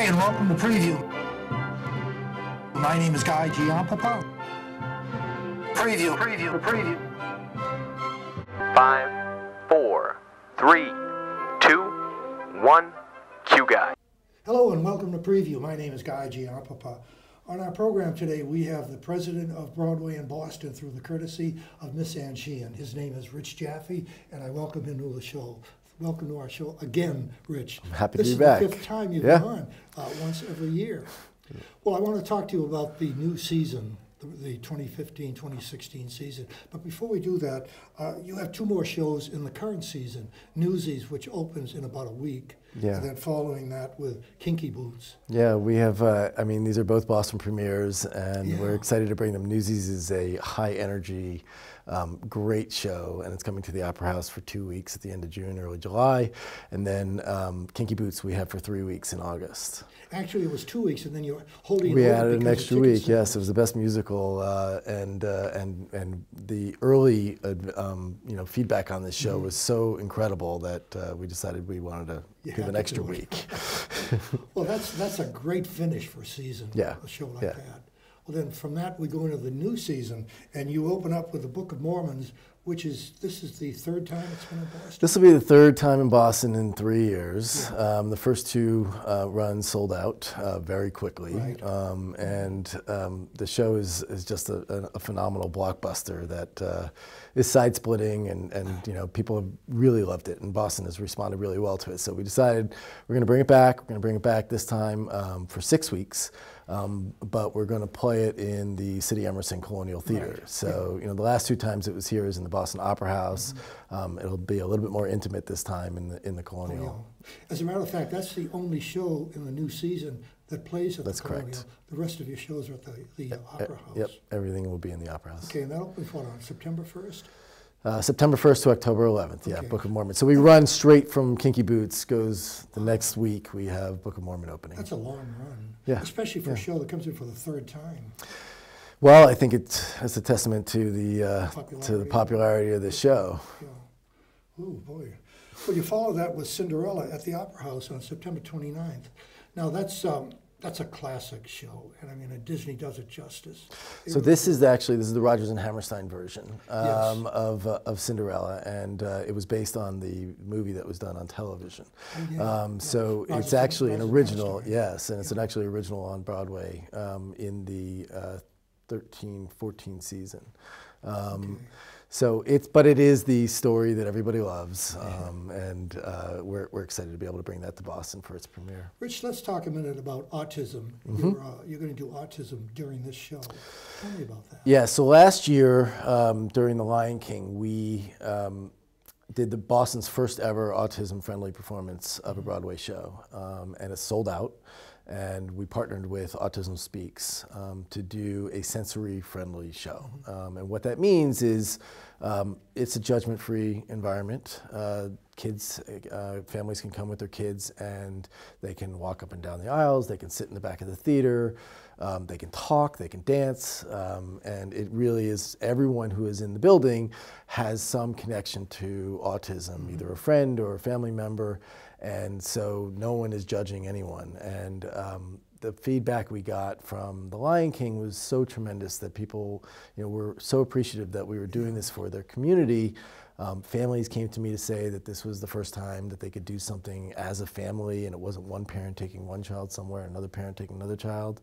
Hi, and welcome to Preview. My name is Guy Giampapa. Preview. 5, 4, 3, 2, 1, cue Guy. Hello, and welcome to Preview. My name is Guy Giampapa. On our program today, we have the president of Broadway in Boston through the courtesy of Miss Ann Sheehan. His name is Rich Jaffe, and I welcome him to the show. Welcome to our show again, Rich. I'm happy to be This back. is the 5th time you've been on, once every year. Well, I want to talk to you about the new season, the 2015-2016 season. But before we do that, you have 2 more shows in the current season, Newsies, which opens in about a week, and then following that with Kinky Boots. Yeah, we have, I mean, these are both Boston premieres, and we're excited to bring them. Newsies is a high-energy, great show, and it's coming to the Opera House for 2 weeks at the end of June, early July. And then Kinky Boots we have for 3 weeks in August. Actually, it was 2 weeks, and then you're holding We it added an extra week. Yes, it was the best musical, and the early feedback on this show was so incredible that we decided we wanted to give an extra week. Well, that's a great finish for a season. A show like that. Well, then from that we go into the new season, and you open up with the Book of Mormons, which is, this is the 3rd time it's been in Boston? This will be the 3rd time in Boston in 3 years. The first 2 runs sold out very quickly. The show is just a phenomenal blockbuster that is side-splitting, and people have really loved it, and Boston has responded really well to it. So we decided we're going to bring it back. We're going to bring it back this time for 6 weeks. But we're going to play it in the City Emerson Colonial Theater. So, the last 2 times it was here is in the Boston Opera House. It'll be a little bit more intimate this time in the Colonial. As a matter of fact, that's the only show in the new season that plays at the Colonial. Correct. The rest of your shows are at the Opera House. Yep, everything will be in the Opera House. Okay, and that opens on September 1st? September 1st to October 11th, Book of Mormon. So we run straight from Kinky Boots, goes the next week, we have Book of Mormon opening. That's a long run, especially for a show that comes in for the 3rd time. Well, I think it's a testament to the popularity of the show. Oh, boy. Well, you follow that with Cinderella at the Opera House on September 29th. Now, that's a classic show, and I mean, Disney does it justice. So this is the Rodgers and Hammerstein version of Cinderella, and it was based on the movie that was done on television. So it's actually an original, and it's an actually original on Broadway in the 13-14 season. So but it is the story that everybody loves, and we're excited to be able to bring that to Boston for its premiere. Rich, let's talk a minute about autism. You're going to do autism during this show. Tell me about that. Yeah, so last year during The Lion King, we did Boston's first ever autism-friendly performance of a Broadway show, and it sold out. And we partnered with Autism Speaks to do a sensory-friendly show. And what that means is it's a judgment-free environment. Families can come with their kids, and they can walk up and down the aisles, they can sit in the back of the theater, they can talk, they can dance, and it really is, everyone who is in the building has some connection to autism, either a friend or a family member. And so no one is judging anyone. And the feedback we got from The Lion King was so tremendous that people were so appreciative that we were doing this for their community. Families came to me to say that this was the first time that they could do something as a family, and it wasn't one parent taking one child somewhere, another parent taking another child.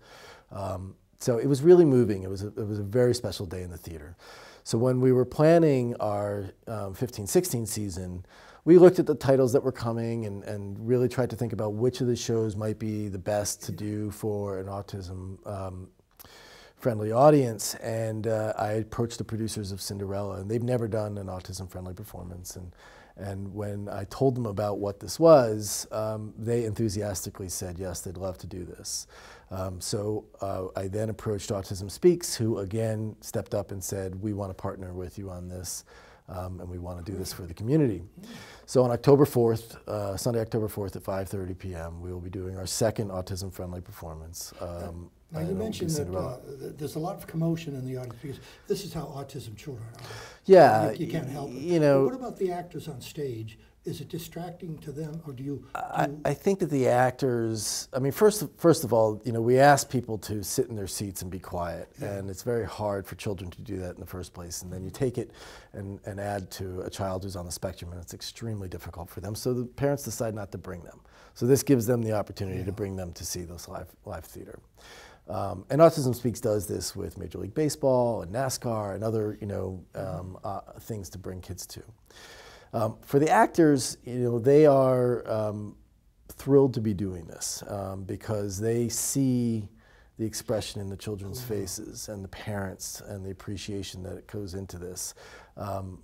So it was really moving. It was a very special day in the theater. So when we were planning our 15-16 season, we looked at the titles that were coming and really tried to think about which of the shows might be the best to do for an autism-friendly audience. And I approached the producers of Cinderella, and they've never done an autism-friendly performance. And when I told them about what this was, they enthusiastically said, yes, they'd love to do this. So I then approached Autism Speaks, who again stepped up and said, we want to partner with you on this. And we want to do this for the community. So on October 4th, Sunday, October 4th at 5:30 p.m., we will be doing our 2nd autism-friendly performance. Now you mentioned that there's a lot of commotion in the audience because this is how autism children are. Yeah. You can't help it. You know, but what about the actors on stage? Is it distracting to them, or do you? I think that the actors, I mean, first of all, you know, we ask people to sit in their seats and be quiet, and it's very hard for children to do that in the first place. And then you take it and add to a child who's on the spectrum, and it's extremely difficult for them. So the parents decide not to bring them. So this gives them the opportunity to bring them to see this live theater. And Autism Speaks does this with Major League Baseball and NASCAR and other, you know, things to bring kids to. For the actors, you know, they are thrilled to be doing this because they see the expression in the children's faces and the parents and the appreciation that it goes into this.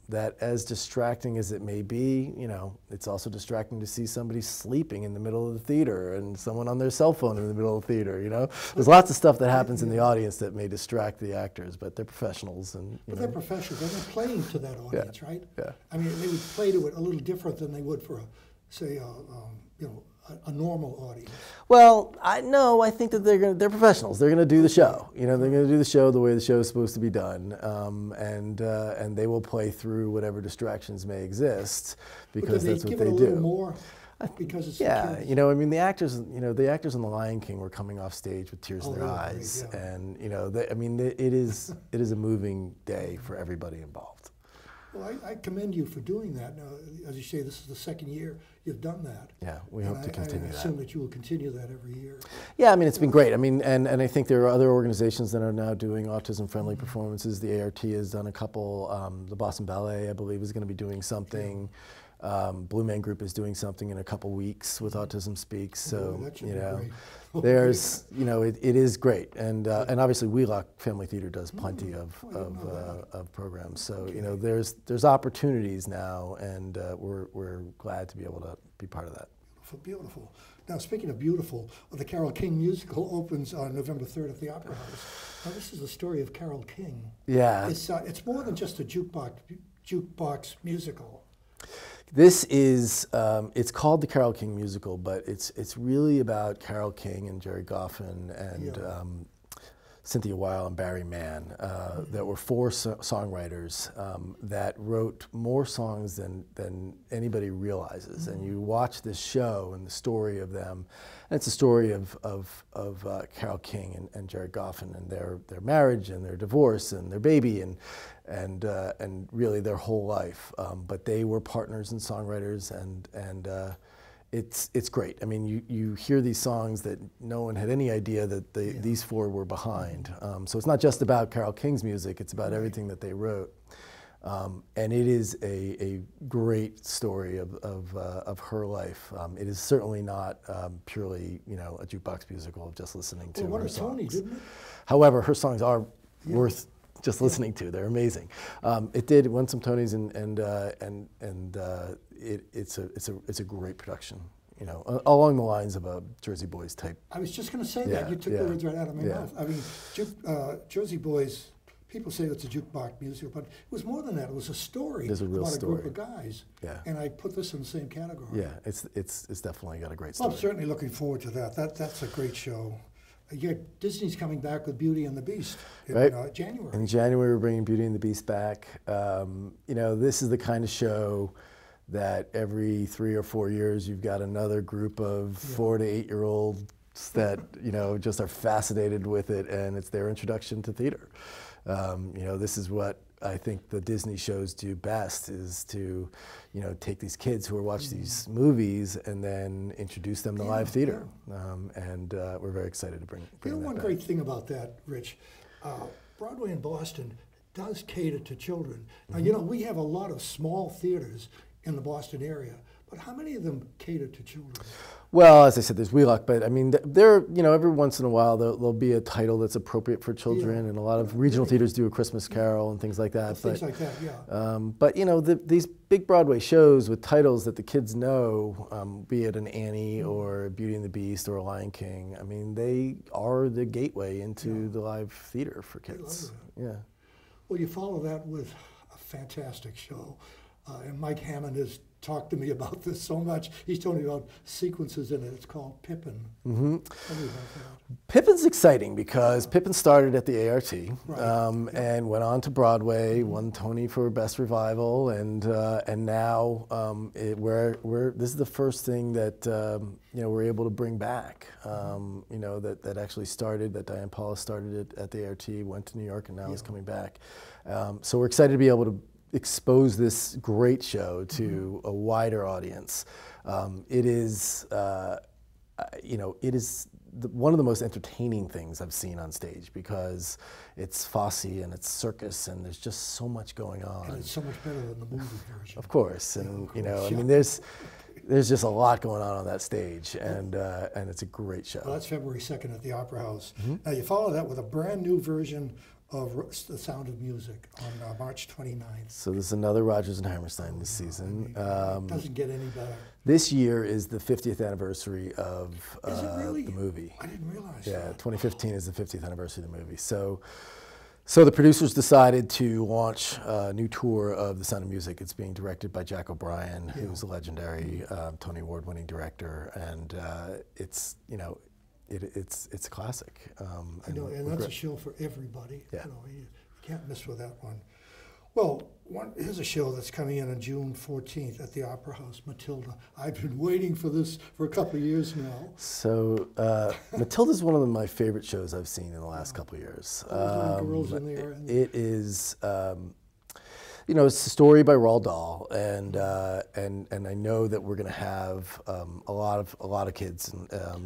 That as distracting as it may be, you know, it's also distracting to see somebody sleeping in the middle of the theater and someone on their cell phone in the middle of the theater, you know. There's lots of stuff that happens in the audience that may distract the actors, but they're professionals. But they're professionals, and they're playing to that audience, right? Yeah. I mean, they would play to it a little different than they would for, say, you know, a normal audience. Well, I think that they're professionals. They're gonna do the show. You know, they're gonna do the show the way the show is supposed to be done, and they will play through whatever distractions may exist because that's what they do. Give it a little more because it's the kids. You know, I mean, the actors in The Lion King were coming off stage with tears in their eyes, and you know, I mean, it is a moving day for everybody involved. Well, I commend you for doing that. Now, as you say, this is the second year you've done that. Yeah, we hope to continue that. I assume that you will continue that every year. Yeah, I mean, it's been great. I mean, and I think there are other organizations that are now doing autism-friendly performances. The ART has done a couple. The Boston Ballet, I believe, is going to be doing something. Blue Man Group is doing something in a couple weeks with Autism Speaks. So, you know, there's, you know, it is great. And obviously Wheelock Family Theater does plenty of programs. So, you know, there's opportunities now, and we're glad to be able to be part of that. Beautiful. Now, speaking of beautiful, the Carole King musical opens on November 3rd at the Opera House. Now, this is the story of Carole King. Yeah. It's more than just a jukebox musical. This is, it's called the Carole King Musical, but it's really about Carole King and Jerry Goffin and Cynthia Weil and Barry Mann. That were four songwriters that wrote more songs than anybody realizes. And you watch this show and the story of them, and it's a story of Carole King and Jerry Goffin and their marriage and their divorce and their baby and really their whole life. But they were partners and songwriters, and it's great. I mean, you hear these songs that no one had any idea that these four were behind. So it's not just about Carole King's music, it's about everything that they wrote. And it is a great story of her life. It is certainly not purely, you know, a jukebox musical of just listening to her songs. Tony, didn't it? However, her songs are worth just listening to. They're amazing. It did win some Tonys, and it's a great production. You know, along the lines of a Jersey Boys type. I was just going to say that. You took the words right out of my mouth. I mean, Jersey Boys. People say it's a jukebox musical, but it was more than that. It was a story about a group of guys. Yeah. And I put this in the same category. Yeah, it's definitely got a great story. Well, I'm certainly looking forward to that. That's a great show. Disney's coming back with Beauty and the Beast in January. In January, we're bringing Beauty and the Beast back. You know, this is the kind of show that every 3 or 4 years you've got another group of 4 to 8 year olds that, you know, just are fascinated with it, and it's their introduction to theater. You know, this is what I think the Disney shows do best, is to, you know, take these kids who are watching these movies and then introduce them to live theater. And we're very excited to bring that one back. great thing about that, Rich, Broadway in Boston does cater to children. Now, you know, we have a lot of small theaters in the Boston area, but how many of them cater to children? Well, as I said, there's Wheelock, but I mean, there, you know, every once in a while there'll be a title that's appropriate for children, and a lot of regional theaters do A Christmas Carol and things like that. Things like that, yeah. But you know, these big Broadway shows with titles that the kids know, be it an Annie or Beauty and the Beast or a Lion King, I mean, they are the gateway into the live theater for kids. Yeah. Well, you follow that with a fantastic show. And Mike Hammond has talked to me about this so much. He's told me about sequences in it. It's called Pippin. Mm-hmm. Tell me about that. Pippin's exciting because Pippin started at the ART Right. and went on to Broadway, won Tony for Best Revival, and now this is the first thing that we're able to bring back. That actually started, that Diane Paula started it at the ART, went to New York, and now is coming back. So we're excited to be able to expose this great show to a wider audience. It is, one of the most entertaining things I've seen on stage because it's Fosse and it's circus and there's just so much going on. And it's so much better than the movie version. Of course, and I mean, there's just a lot going on that stage, and it's a great show. Well, that's February 2nd at the Opera House. Now you follow that with a brand new version of The Sound of Music on March 29th. So there's another Rodgers and Hammerstein this season. It doesn't get any better. This year is the 50th anniversary of Is it really? the movie. I didn't realize Yeah, that. 2015 is the 50th anniversary of the movie. So the producers decided to launch a new tour of The Sound of Music. It's being directed by Jack O'Brien, who's a legendary Tony Award-winning director, and it's a classic. And that's a show for everybody. Yeah. You can't miss with that one. Well, here's a show that's coming in on June 14th at the Opera House, Matilda. I've been waiting for this for a couple of years now. So Matilda's one of my favorite shows I've seen in the last couple of years. All the girls in there. It is, it's a story by Roald Dahl, and I know that we're going to have a lot of kids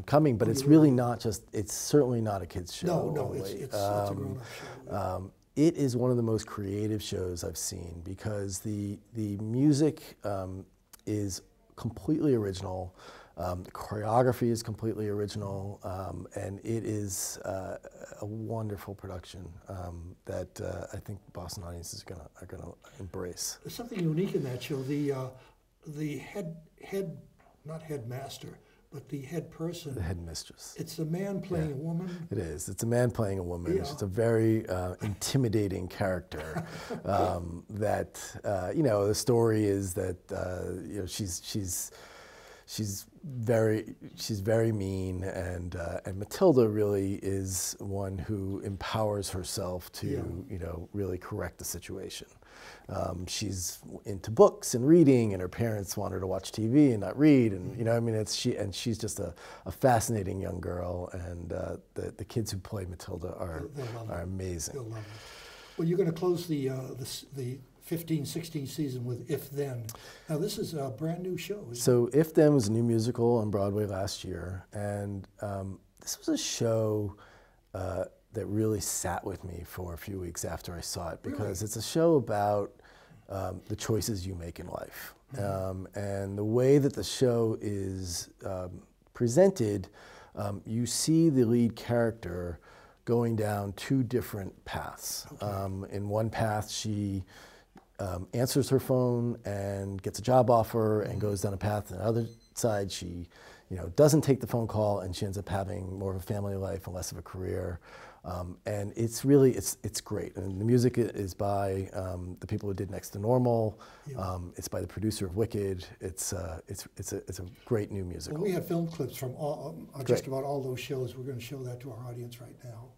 coming, but it's really not just. It's certainly not a kids show. No, it's a grown-up show. It is one of the most creative shows I've seen because the music is completely original. The choreography is completely original, and it is a wonderful production that I think Boston audiences are gonna embrace. There's something unique in that show. The not headmaster, but the head person. The headmistress. It's a man playing a woman. It is. It's a man playing a woman. Yeah. It's a very intimidating character. The story is that she's very mean, and Matilda really is one who empowers herself to really correct the situation. She's into books and reading, and her parents want her to watch TV and not read, and she's just a fascinating young girl, and the kids who play Matilda are amazing. They'll love it. Well, you're going to close the 15-16 season with If Then. Now this is a brand new show. So If Then was a new musical on Broadway last year, and this was a show that really sat with me for a few weeks after I saw it, because it's a show about the choices you make in life. And the way that the show is presented, you see the lead character going down two different paths. In one path, she answers her phone and gets a job offer and goes down a path. On the other side, she doesn't take the phone call, and she ends up having more of a family life and less of a career. And it's really, it's great. And the music is by the people who did Next to Normal. It's by the producer of Wicked. It's a great new musical. Well, we have film clips from just about all those shows. We're going to show that to our audience right now.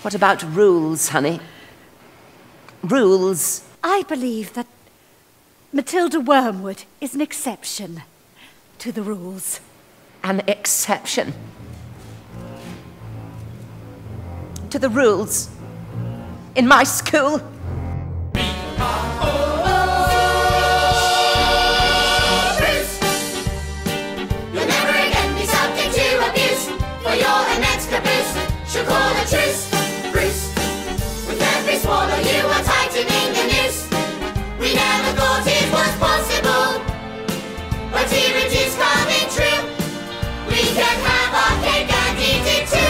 What about rules, honey? Rules? I believe that Matilda Wormwood is an exception to the rules. An exception to the rules in my school? You'll never again be subject to abuse, for you're an extra boost. She'll call a truce, Bruce. With every swallow you are tightening the noose. We never thought it was possible, but here it is coming true. We can have our cake and eat it too.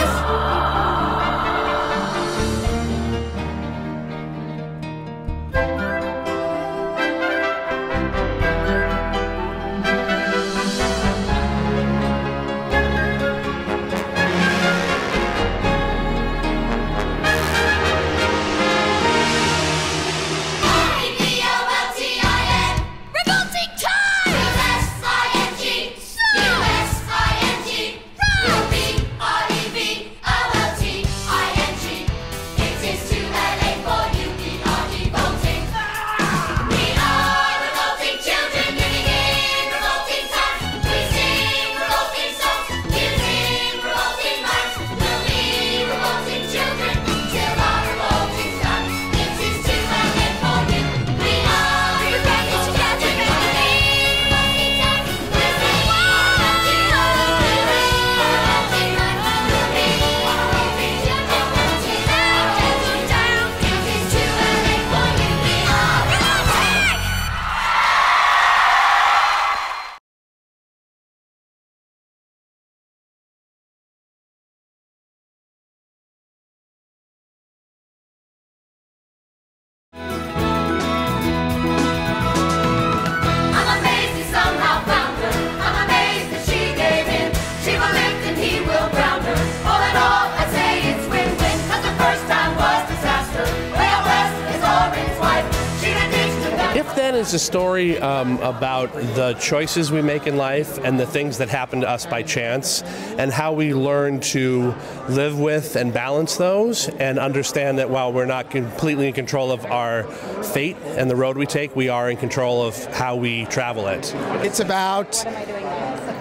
Is a story about the choices we make in life and the things that happen to us by chance, and how we learn to live with and balance those, and understand that while we're not completely in control of our fate and the road we take, we are in control of how we travel it. It's about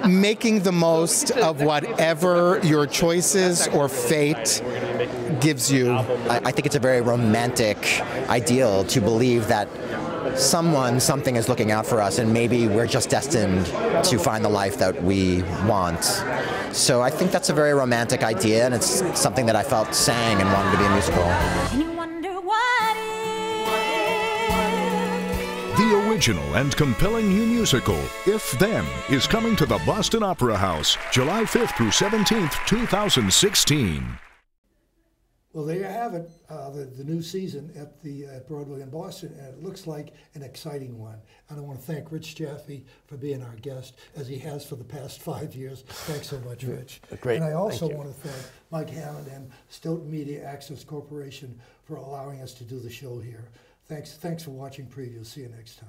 making the most of whatever your choices or fate gives you. I think it's a very romantic ideal to believe that something is looking out for us, and maybe we're just destined to find the life that we want. So I think that's a very romantic idea, and it's something that I felt sang and wanted to be a musical. And you wonder what if? The original and compelling new musical, If Then, is coming to the Boston Opera House, July 5th through 17th, 2016. Well, there you have it, the new season at Broadway in Boston, and it looks like an exciting one. And I want to thank Rich Jaffe for being our guest, as he has for the past 5 years. Thanks so much, Rich. Great. And I also want to thank Mike Hammond and Stoughton Media Access Corporation for allowing us to do the show here. Thanks for watching Preview. See you next time.